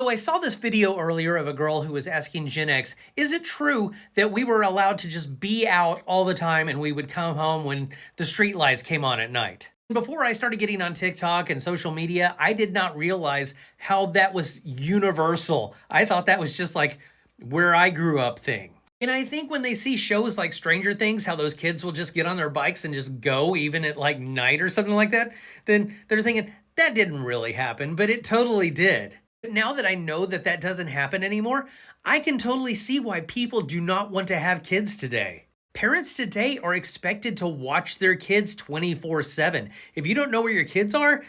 So I saw this video earlier of a girl who was asking GenX, is it true that we were allowed to just be out all the time and we would come home when the street lights came on at night? Before I started getting on TikTok and social media, I did not realize how that was universal. I thought that was just like where I grew up thing. And I think when they see shows like Stranger Things, how those kids will just get on their bikes and just go even at like night or something like that, then they're thinking that didn't really happen, but it totally did. But now that I know that that doesn't happen anymore, I can totally see why people do not want to have kids today. Parents today are expected to watch their kids 24/7. If you don't know where your kids are,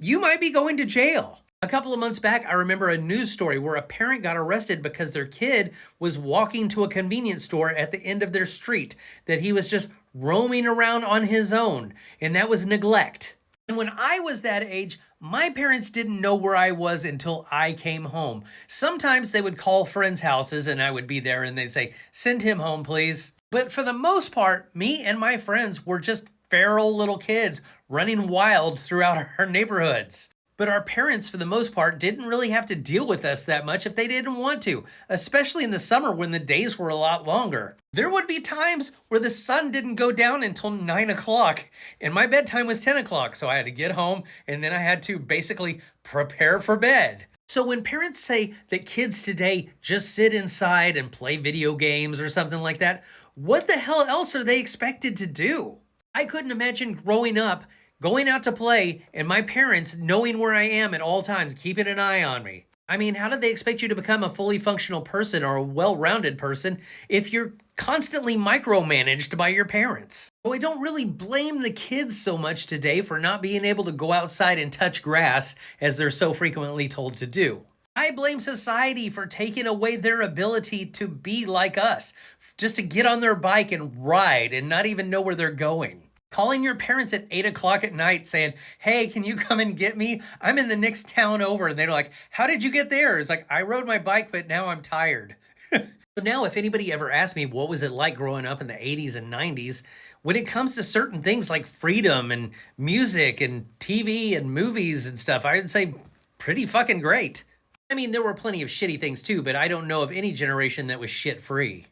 you might be going to jail. A couple of months back, I remember a news story where a parent got arrested because their kid was walking to a convenience store at the end of their street, that he was just roaming around on his own, and that was neglect. And when I was that age, my parents didn't know where I was until I came home. Sometimes they would call friends' houses and I would be there and they'd say, send him home, please. But for the most part, me and my friends were just feral little kids running wild throughout our neighborhoods. But our parents, for the most part, didn't really have to deal with us that much if they didn't want to, especially in the summer when the days were a lot longer. There would be times where the sun didn't go down until 9 o'clock, and my bedtime was 10 o'clock, so I had to get home, and then I had to basically prepare for bed. So when parents say that kids today just sit inside and play video games or something like that, what the hell else are they expected to do? I couldn't imagine growing up going out to play, and my parents knowing where I am at all times, keeping an eye on me. I mean, how did they expect you to become a fully functional person or a well-rounded person if you're constantly micromanaged by your parents? So I don't really blame the kids so much today for not being able to go outside and touch grass as they're so frequently told to do. I blame society for taking away their ability to be like us, just to get on their bike and ride and not even know where they're going. Calling your parents at 8 o'clock at night saying, hey, can you come and get me? I'm in the next town over. And they're like, how did you get there? It's like, I rode my bike, but now I'm tired. But now if anybody ever asked me what was it like growing up in the 80s and 90s, when it comes to certain things like freedom and music and TV and movies and stuff, I would say pretty fucking great. I mean, there were plenty of shitty things too, but I don't know of any generation that was shit free.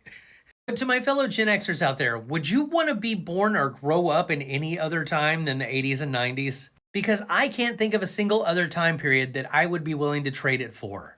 But to my fellow Gen Xers out there, would you want to be born or grow up in any other time than the 80s and 90s? Because I can't think of a single other time period that I would be willing to trade it for.